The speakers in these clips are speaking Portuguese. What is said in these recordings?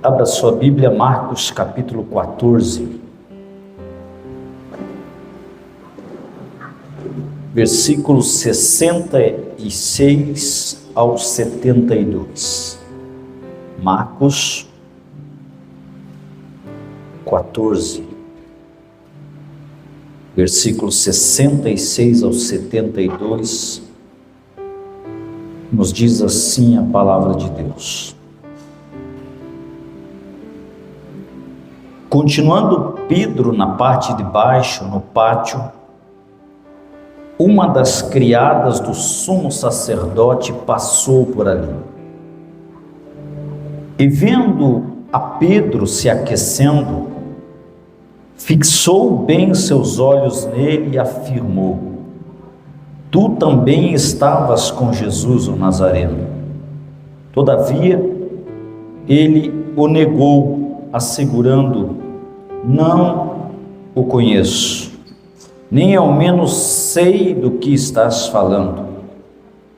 Abra sua Bíblia, Marcos capítulo 14, versículos 66 ao 72. Marcos 14, versículos 66 ao 72, nos diz assim a palavra de Deus. Continuando Pedro na parte de baixo, no pátio, uma das criadas do sumo sacerdote passou por ali. E vendo a Pedro se aquecendo, fixou bem seus olhos nele e afirmou: Tu também estavas com Jesus o Nazareno. Todavia, ele o negou, assegurando: Não o conheço, nem ao menos sei do que estás falando.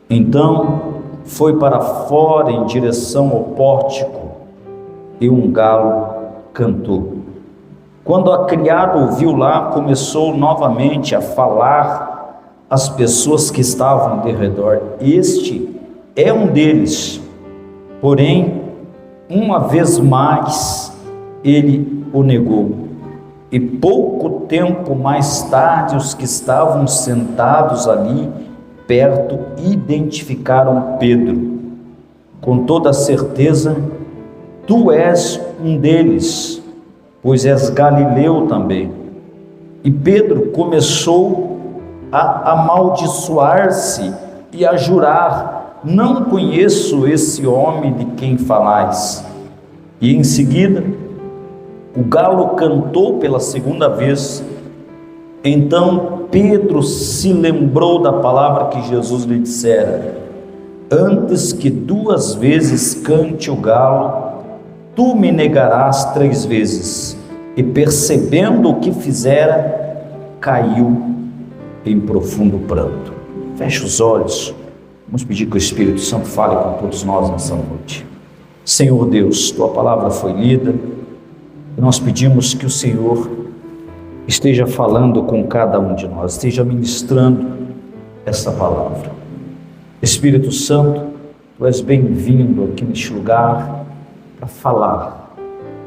Então foi para fora em direção ao pórtico, e um galo cantou. Quando a criada o viu lá, começou novamente a falar às pessoas que estavam de redor: Este é um deles. Porém, uma vez mais, ele o negou. E pouco tempo mais tarde, os que estavam sentados ali perto identificaram Pedro. Com toda certeza, tu és um deles, pois és galileu também. E Pedro começou a amaldiçoar-se e a jurar: Não conheço esse homem de quem falais. E em seguida, o galo cantou pela segunda vez. Então Pedro se lembrou da palavra que Jesus lhe dissera: Antes que 2 vezes cante o galo, tu me negarás 3 vezes. E percebendo o que fizera, caiu em profundo pranto. Feche os olhos. Vamos pedir que o Espírito Santo fale com todos nós nessa noite. Senhor Deus, tua palavra foi lida. Nós pedimos que o Senhor esteja falando com cada um de nós, esteja ministrando essa palavra. Espírito Santo, tu és bem-vindo aqui neste lugar para falar,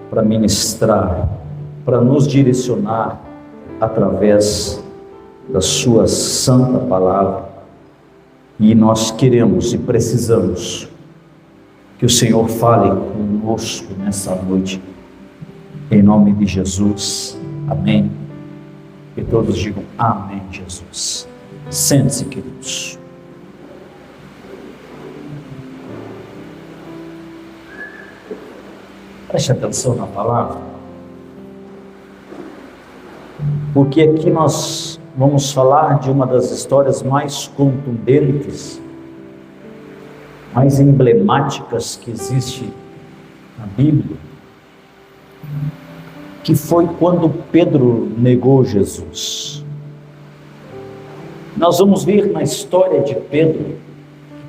para ministrar, para nos direcionar através da sua santa palavra. E nós queremos e precisamos que o Senhor fale conosco nessa noite. Em nome de Jesus, amém. E todos digam amém, Jesus. Sente-se, queridos. Preste atenção na palavra, porque aqui nós vamos falar de uma das histórias mais contundentes, mais emblemáticas que existe na Bíblia, que foi quando Pedro negou Jesus. Nós vamos ver na história de Pedro que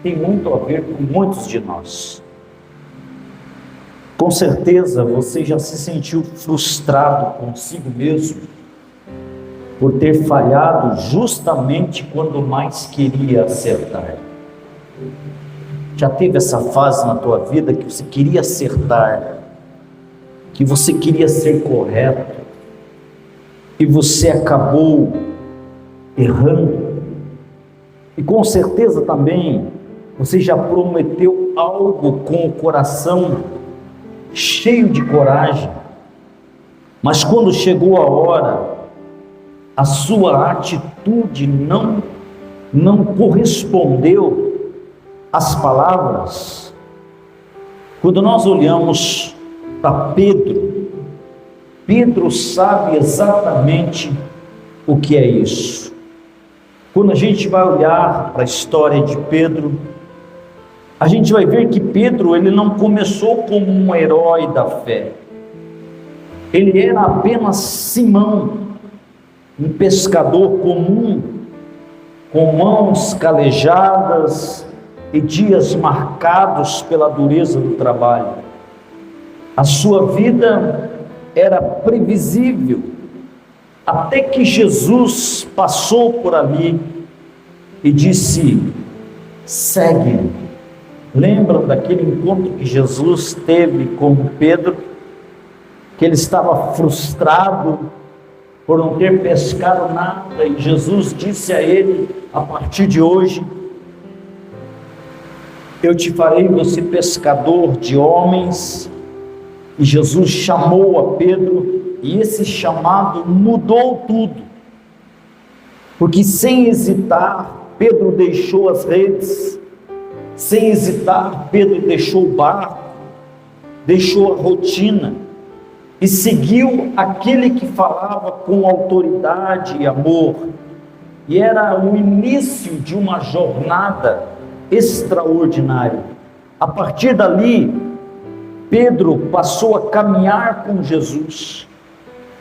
tem muito a ver com muitos de nós. Com certeza você já se sentiu frustrado consigo mesmo por ter falhado justamente quando mais queria acertar. Já teve essa fase na tua vida que você queria acertar, que você queria ser correto, e você acabou errando? E com certeza também você já prometeu algo com o coração cheio de coragem, mas quando chegou a hora, a sua atitude não correspondeu às palavras. Quando nós olhamos para Pedro sabe exatamente o que é isso. Quando a gente vai olhar para a história de Pedro, a gente vai ver que Pedro, ele não começou como um herói da fé. Ele era apenas Simão, um pescador comum, com mãos calejadas e dias marcados pela dureza do trabalho. A sua vida era previsível, até que Jesus passou por ali e disse: segue-me. Lembram daquele encontro que Jesus teve com Pedro, que ele estava frustrado por não ter pescado nada, e Jesus disse a ele: a partir de hoje eu te farei você pescador de homens. E Jesus chamou a Pedro, e esse chamado mudou tudo, porque sem hesitar Pedro deixou as redes, sem hesitar Pedro deixou o barco, deixou a rotina e seguiu aquele que falava com autoridade e amor. E era o início de uma jornada extraordinária. A partir dali, Pedro passou a caminhar com Jesus.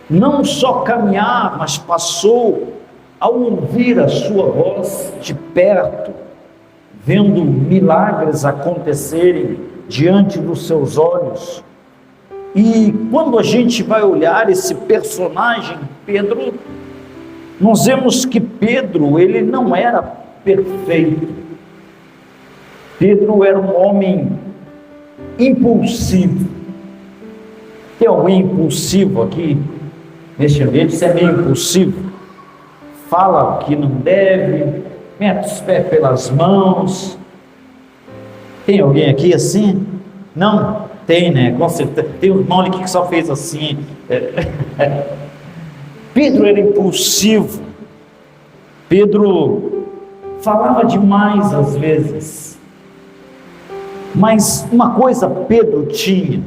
Não só caminhar, mas passou a ouvir a sua voz de perto, vendo milagres acontecerem diante dos seus olhos. E quando a gente vai olhar esse personagem, Pedro, nós vemos que Pedro, ele não era perfeito. Pedro era um homem impulsivo. Tem alguém impulsivo aqui neste ambiente? Você é meio impulsivo? Fala o que não deve, mete os pés pelas mãos. Tem alguém aqui assim? Não? Tem, né? Com certeza. Tem um irmão aqui que só fez assim. Pedro era impulsivo. Pedro falava demais às vezes. Mas uma coisa Pedro tinha: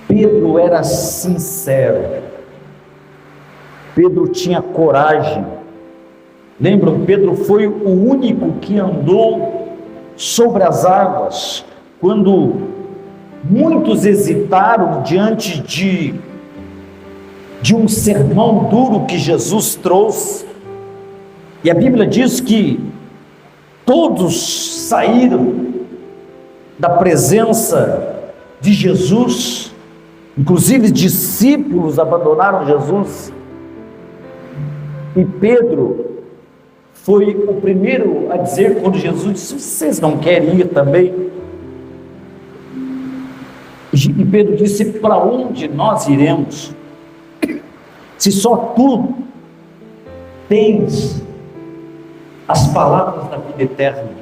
Pedro era sincero, Pedro tinha coragem. Lembram, Pedro foi o único que andou sobre as águas, quando muitos hesitaram diante de um sermão duro que Jesus trouxe. E a Bíblia diz que todos saíram da presença de Jesus, inclusive discípulos abandonaram Jesus, e Pedro foi o primeiro a dizer, quando Jesus disse: vocês não querem ir também? E Pedro disse: para onde nós iremos, se só tu tens as palavras da vida eterna?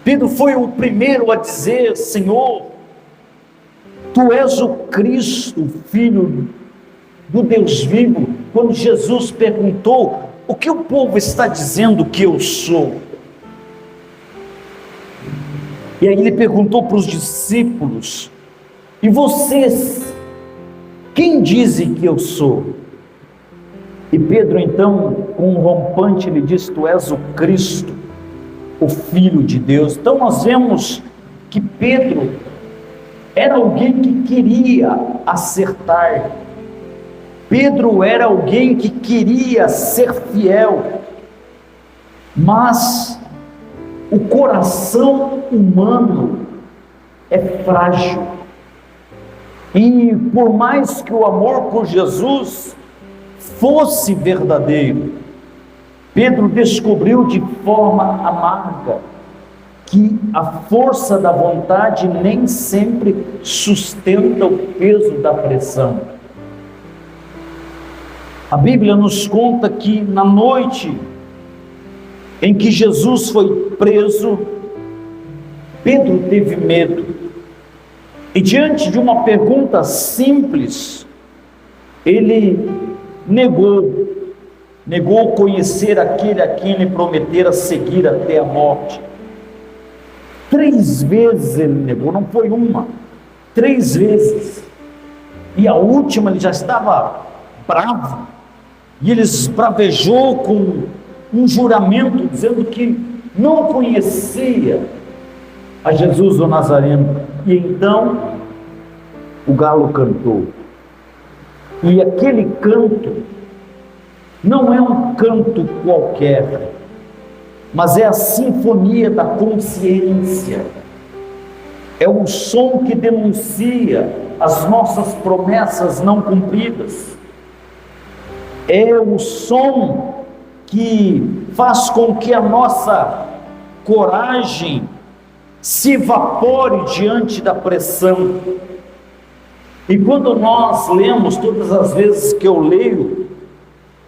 Pedro foi o primeiro a dizer: Senhor, tu és o Cristo, Filho do Deus vivo. Quando Jesus perguntou: o que o povo está dizendo que eu sou? E aí ele perguntou para os discípulos: e vocês, quem dizem que eu sou? E Pedro então, com um rompante, ele disse: tu és o Cristo, o Filho de Deus. Então nós vemos que Pedro era alguém que queria acertar. Pedro era alguém que queria ser fiel, mas o coração humano é frágil, e por mais que o amor por Jesus fosse verdadeiro, Pedro descobriu de forma amarga que a força da vontade nem sempre sustenta o peso da pressão. A Bíblia nos conta que na noite em que Jesus foi preso, Pedro teve medo, e diante de uma pergunta simples, ele negou conhecer aquele a quem ele prometera seguir até a morte. 3 vezes ele negou, não foi uma, 3 vezes, e a última ele já estava bravo, e ele esbravejou com um juramento, dizendo que não conhecia a Jesus o Nazareno. E então o galo cantou, e aquele canto não é um canto qualquer, mas é a sinfonia da consciência. é o som que denuncia as nossas promessas não cumpridas, é o som que faz com que a nossa coragem se evapore diante da pressão. E quando nós lemos, todas as vezes que eu leio,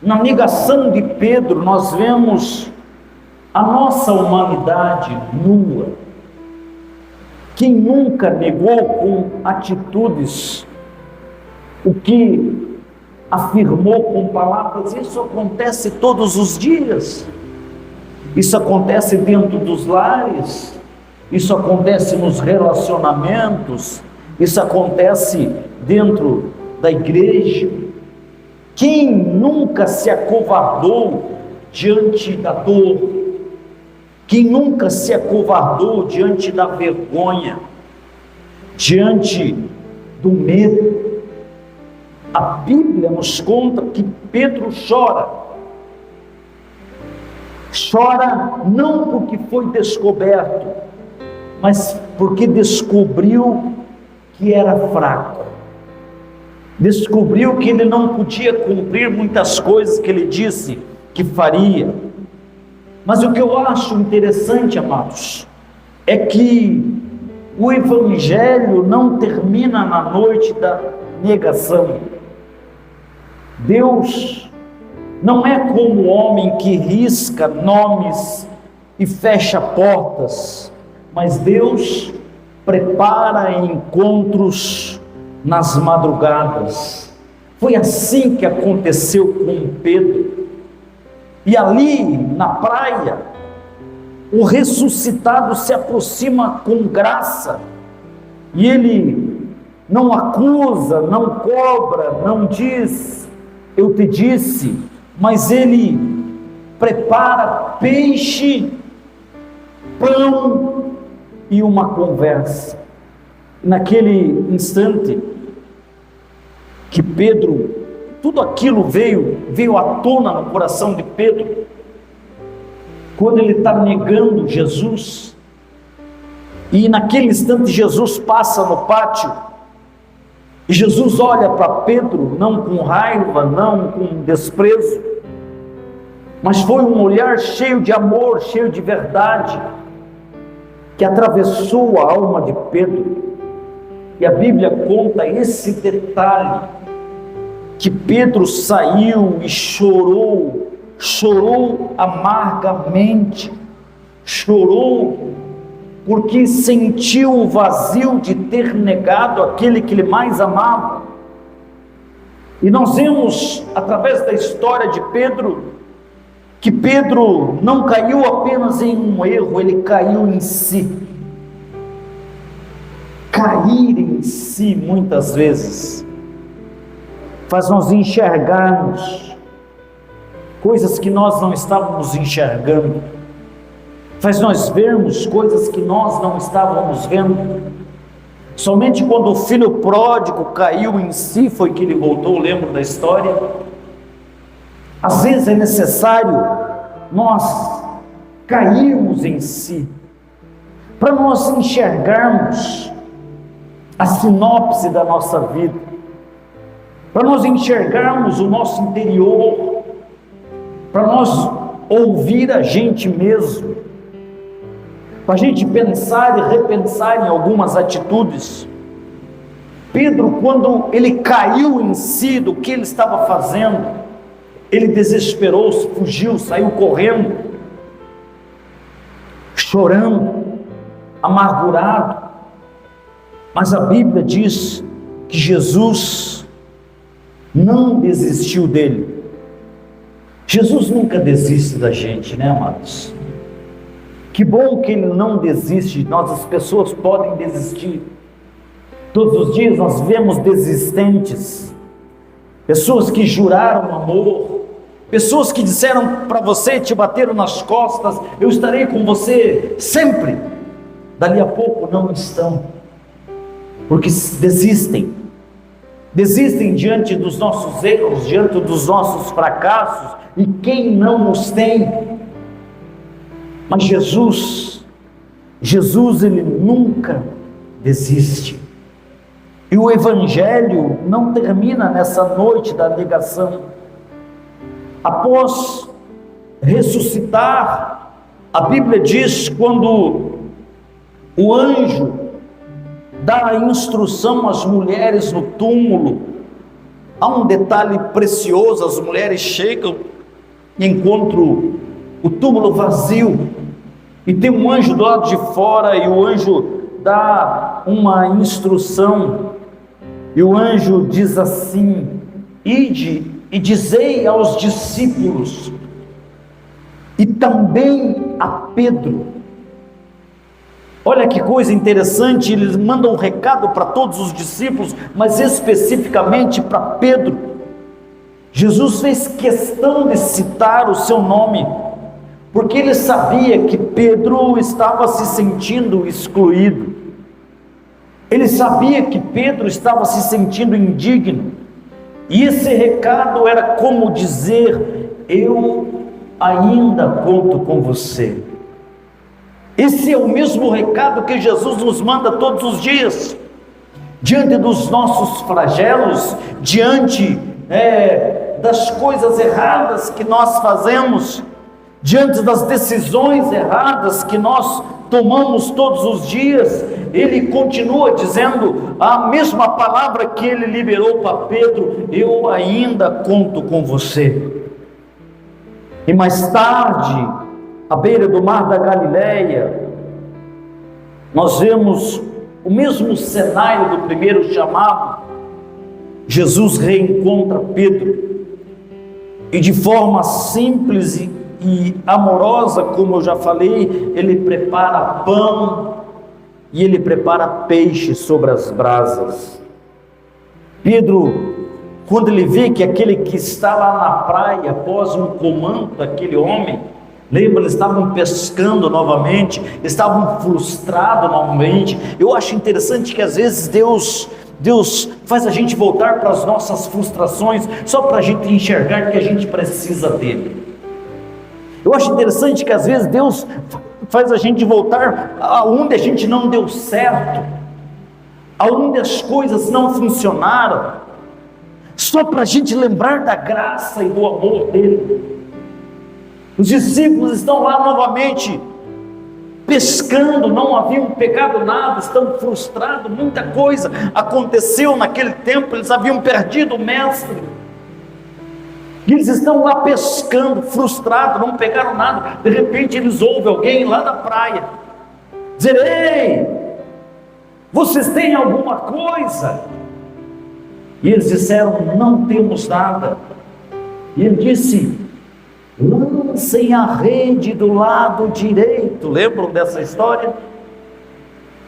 na negação de Pedro, nós vemos a nossa humanidade nua. Quem nunca negou com atitudes o que afirmou com palavras? Isso acontece todos os dias. Isso acontece dentro dos lares, isso acontece nos relacionamentos, isso acontece dentro da igreja. Quem nunca se acovardou diante da dor? Quem nunca se acovardou diante da vergonha, diante do medo? A Bíblia nos conta que Pedro chora. Chora não porque foi descoberto, mas porque descobriu que era fraco. Descobriu que ele não podia cumprir muitas coisas que ele disse que faria. Mas o que eu acho interessante, amados, é que o Evangelho não termina na noite da negação. Deus não é como o homem que risca nomes e fecha portas, mas Deus prepara encontros nas madrugadas. Foi assim que aconteceu com Pedro. E ali na praia, o ressuscitado se aproxima com graça, e ele não acusa, não cobra, não diz, eu te disse, mas ele prepara peixe, pão e uma conversa. Naquele instante que Pedro, tudo aquilo veio à tona no coração de Pedro, quando ele está negando Jesus, e naquele instante Jesus passa no pátio, e Jesus olha para Pedro, não com raiva, não com desprezo, mas foi um olhar cheio de amor, cheio de verdade, que atravessou a alma de Pedro. E a Bíblia conta esse detalhe, que Pedro saiu e chorou amargamente, chorou porque sentiu o vazio de ter negado aquele que ele mais amava. E nós vemos, através da história de Pedro, que Pedro não caiu apenas em um erro, ele caiu em si. Cair em si, muitas vezes, faz nós enxergarmos coisas que nós não estávamos enxergando, faz nós vermos coisas que nós não estávamos vendo. Somente quando o filho pródigo caiu em si foi que ele voltou. Lembra da história? Às vezes é necessário nós cairmos em si, para nós enxergarmos a sinopse da nossa vida, para nós enxergarmos o nosso interior, para nós ouvir a gente mesmo, para a gente pensar e repensar em algumas atitudes. Pedro, quando ele caiu em si do que ele estava fazendo, ele desesperou-se, fugiu, saiu correndo, chorando, amargurado. Mas a Bíblia diz que Jesus não desistiu dele. Jesus nunca desiste da gente, né, amados? Que bom que ele não desiste de nós. As pessoas podem desistir. Todos os dias nós vemos desistentes, pessoas que juraram amor, pessoas que disseram para você, te bateram nas costas, eu estarei com você sempre. Dali a pouco não estão, porque desistem diante dos nossos erros, diante dos nossos fracassos, e quem não os tem? Mas Jesus ele nunca desiste. E o Evangelho não termina nessa noite da negação. Após ressuscitar, a Bíblia diz, quando o anjo dá a instrução às mulheres no túmulo, há um detalhe precioso: as mulheres chegam e encontram o túmulo vazio, e tem um anjo do lado de fora, e o anjo dá uma instrução, e o anjo diz assim: ide e dizei aos discípulos, e também a Pedro. Olha que coisa interessante, eles mandam um recado para todos os discípulos, mas especificamente para Pedro. Jesus fez questão de citar o seu nome, porque ele sabia que Pedro estava se sentindo excluído. Ele sabia que Pedro estava se sentindo indigno. E esse recado era como dizer: eu ainda conto com você. Esse é o mesmo recado que Jesus nos manda todos os dias. Diante dos nossos flagelos, diante das coisas erradas que nós fazemos, diante das decisões erradas que nós tomamos todos os dias, ele continua dizendo a mesma palavra que ele liberou para Pedro: eu ainda conto com você. E mais tarde, à beira do mar da Galileia, nós vemos o mesmo cenário do primeiro chamado. Jesus reencontra Pedro, e de forma simples e amorosa, como eu já falei, ele prepara pão e ele prepara peixe sobre as brasas. Pedro, quando ele vê que aquele que está lá na praia, após um comando daquele homem, lembra, eles estavam pescando novamente, estavam frustrados novamente. Eu acho interessante que às vezes Deus faz a gente voltar para as nossas frustrações, só para a gente enxergar que a gente precisa dele. Eu acho interessante que às vezes Deus faz a gente voltar aonde a gente não deu certo, aonde as coisas não funcionaram, só para a gente lembrar da graça e do amor dele. Os discípulos estão lá novamente pescando, não haviam pegado nada, estão frustrados, muita coisa aconteceu naquele tempo, eles haviam perdido o mestre, e eles estão lá pescando, frustrados, não pegaram nada. De repente eles ouvem alguém lá da praia dizer: ei, vocês têm alguma coisa? E eles disseram: não temos nada. E ele disse: lancem a rede do lado direito. Lembram dessa história?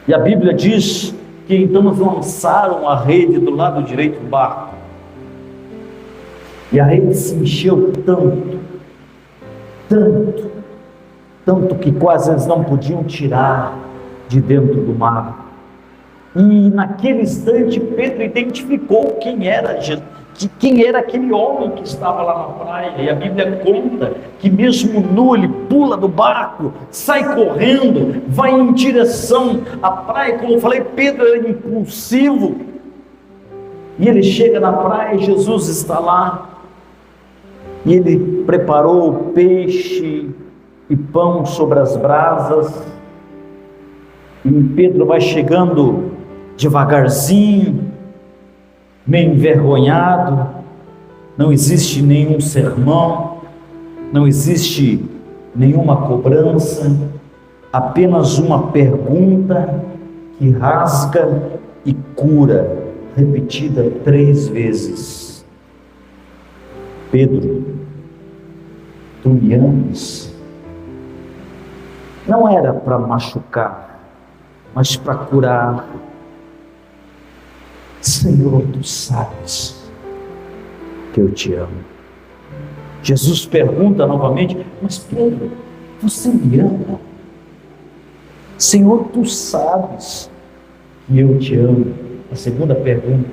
E a Bíblia diz que então eles lançaram a rede do lado direito do barco, e a rede se encheu tanto que quase eles não podiam tirar de dentro do mar. E naquele instante Pedro identificou quem era aquele homem que estava lá na praia. E a Bíblia conta que mesmo nu ele pula do barco, sai correndo, vai em direção à praia. Como eu falei, Pedro era impulsivo, e ele chega na praia, Jesus está lá, e ele preparou peixe e pão sobre as brasas, e Pedro vai chegando devagarzinho, meio envergonhado. Não existe nenhum sermão, não existe nenhuma cobrança, apenas uma pergunta que rasga e cura, repetida 3 vezes: Pedro, tu me amas? Não era para machucar, mas para curar. Senhor, tu sabes que eu te amo. Jesus pergunta novamente: mas Pedro, você me ama? Senhor, tu sabes que eu te amo. A segunda pergunta.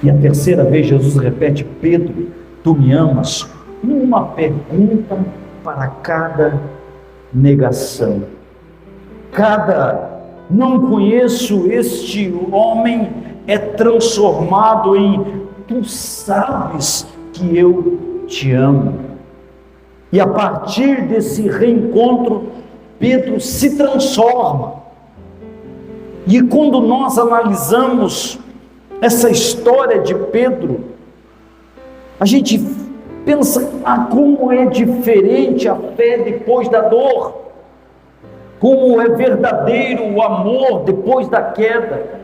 E a terceira vez Jesus repete: Pedro, tu me amas? Uma pergunta para cada negação. Cada não conheço este homem, é transformado em: tu sabes que eu te amo. E a partir desse reencontro, Pedro se transforma. E quando nós analisamos essa história de Pedro, a gente pensa como é diferente a fé depois da dor, como é verdadeiro o amor depois da queda.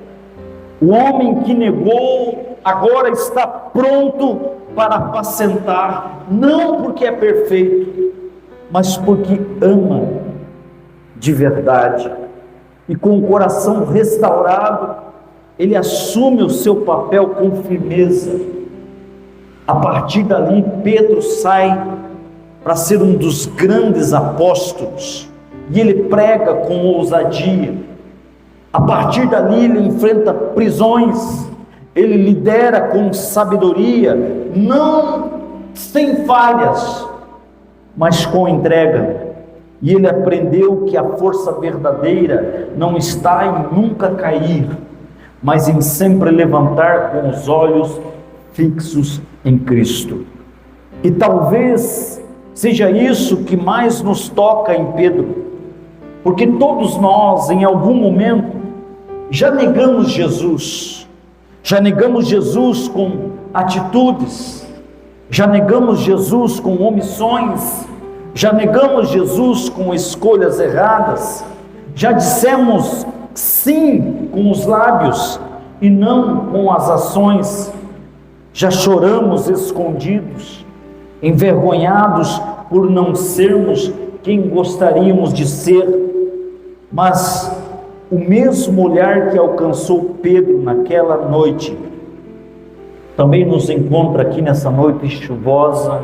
O homem que negou agora está pronto para apacentar, não porque é perfeito, mas porque ama de verdade. E com o coração restaurado, ele assume o seu papel com firmeza. A partir dali, Pedro sai para ser um dos grandes apóstolos, e ele prega com ousadia. A partir dali, ele enfrenta prisões, ele lidera com sabedoria, não sem falhas, mas com entrega. E ele aprendeu que a força verdadeira não está em nunca cair, mas em sempre levantar com os olhos fixos em Cristo. E talvez seja isso que mais nos toca em Pedro, porque todos nós, em algum momento, já negamos Jesus com atitudes, já negamos Jesus com omissões, já negamos Jesus com escolhas erradas, já dissemos sim com os lábios e não com as ações, já choramos escondidos, envergonhados por não sermos quem gostaríamos de ser. Mas o mesmo olhar que alcançou Pedro naquela noite, também nos encontra aqui nessa noite chuvosa,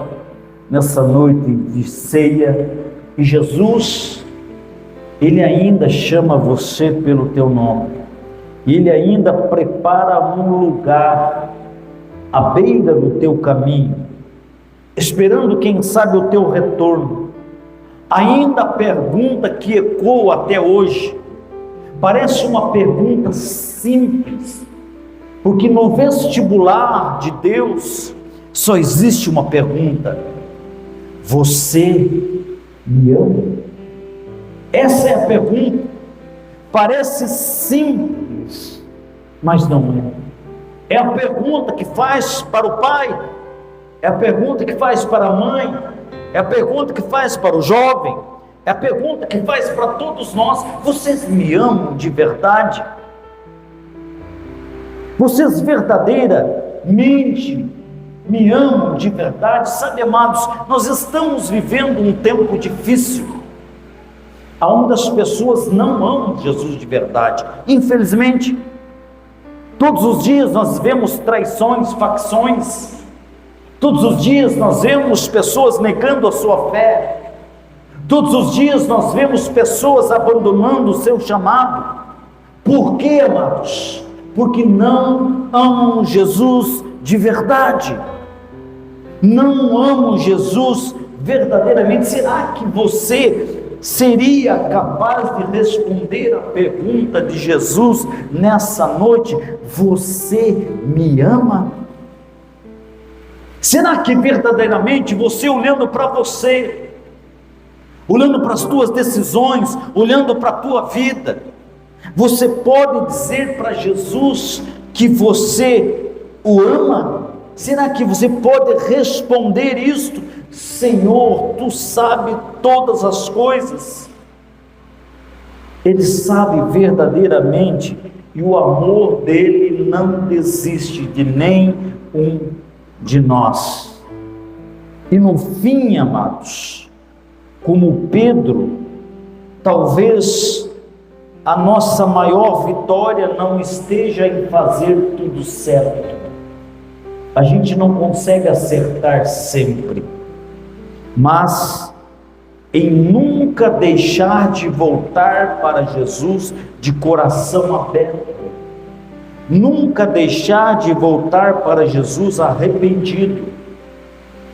nessa noite de ceia. E Jesus, Ele ainda chama você pelo teu nome, Ele ainda prepara um lugar à beira do teu caminho, esperando, quem sabe, o teu retorno. Ainda a pergunta que ecoa até hoje, parece uma pergunta simples, porque no vestibular de Deus só existe uma pergunta: você me ama? Essa é a pergunta. Parece simples, mas não é. É a pergunta que faz para o pai, é a pergunta que faz para a mãe, é a pergunta que faz para o jovem, é a pergunta que faz para todos nós: vocês me amam de verdade? Vocês verdadeiramente me amam de verdade? Sabe, amados, nós estamos vivendo um tempo difícil, onde as pessoas não amam Jesus de verdade, infelizmente. Todos os dias nós vemos traições, facções. Todos os dias nós vemos pessoas negando a sua fé. Todos os dias nós vemos pessoas abandonando o seu chamado. Por quê, amados? Porque não amam Jesus de verdade. Não amam Jesus verdadeiramente. Será que você seria capaz de responder a pergunta de Jesus nessa noite: você me ama? Será que verdadeiramente você, olhando para você, olhando para as tuas decisões, olhando para a tua vida, você pode dizer para Jesus que você o ama? Será que você pode responder isto: Senhor, tu sabes todas as coisas? Ele sabe verdadeiramente, e o amor dele não desiste de nenhum de nós. E no fim, amados, como Pedro, talvez a nossa maior vitória não esteja em fazer tudo certo. A gente não consegue acertar sempre, mas em nunca deixar de voltar para Jesus de coração aberto, nunca deixar de voltar para Jesus arrependido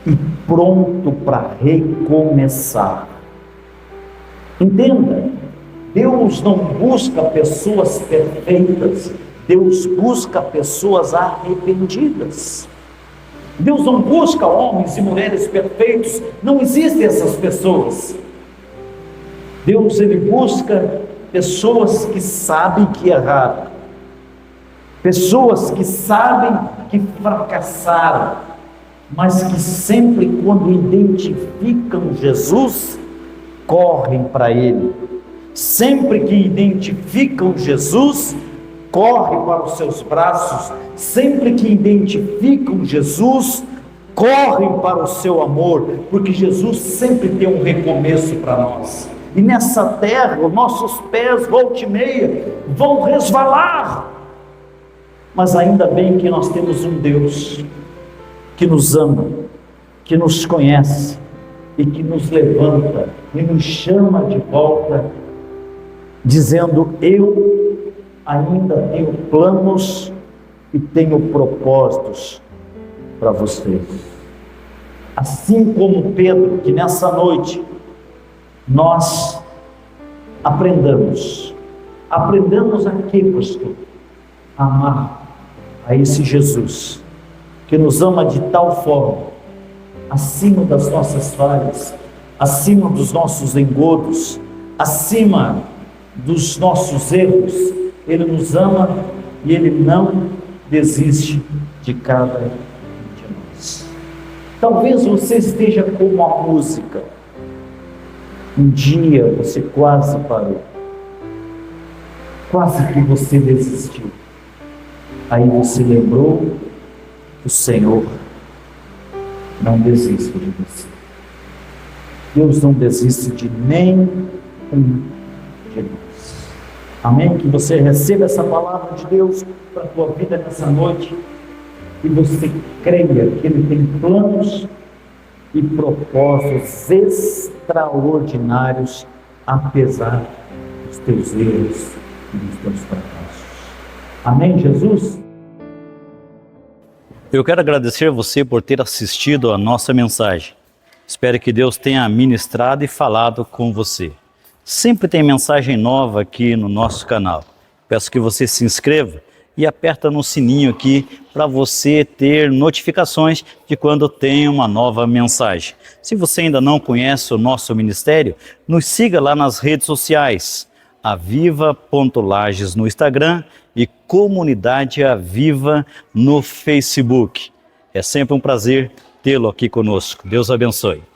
e pronto para recomeçar. Entenda, Deus não busca pessoas perfeitas, Deus busca pessoas arrependidas. Deus não busca homens e mulheres perfeitos, não existem essas pessoas. Deus, Ele busca pessoas que sabem que erraram, pessoas que sabem que fracassaram, mas que sempre quando identificam Jesus, correm para Ele. Sempre que identificam Jesus, correm para os seus braços. Sempre que identificam Jesus, correm para o seu amor, porque Jesus sempre tem um recomeço para nós. E nessa terra, os nossos pés, volta e meia, vão resvalar. Mas ainda bem que nós temos um Deus que nos ama, que nos conhece e que nos levanta e nos chama de volta, dizendo: eu ainda tenho planos e tenho propósitos para vocês. Assim como Pedro, que nessa noite nós aprendamos a quê, pastor? A amar a esse Jesus que nos ama de tal forma, acima das nossas falhas, acima dos nossos engodos, acima dos nossos erros. Ele nos ama e Ele não desiste de cada um de nós. Talvez você esteja como a música. Um dia você quase parou, quase que você desistiu. Aí você lembrou que o Senhor não desiste de você. Deus não desiste de nenhum de nós. Amém? Que você receba essa palavra de Deus para a tua vida nessa noite e você creia que Ele tem planos e propósitos extraordinários, apesar dos teus erros e dos teus fracassos. Amém, Jesus? Eu quero agradecer a você por ter assistido a nossa mensagem. Espero que Deus tenha ministrado e falado com você. Sempre tem mensagem nova aqui no nosso canal. Peço que você se inscreva e aperta no sininho aqui para você ter notificações de quando tem uma nova mensagem. Se você ainda não conhece o nosso ministério, nos siga lá nas redes sociais, aviva.lages no Instagram e Comunidade Aviva no Facebook. É sempre um prazer tê-lo aqui conosco. Deus abençoe.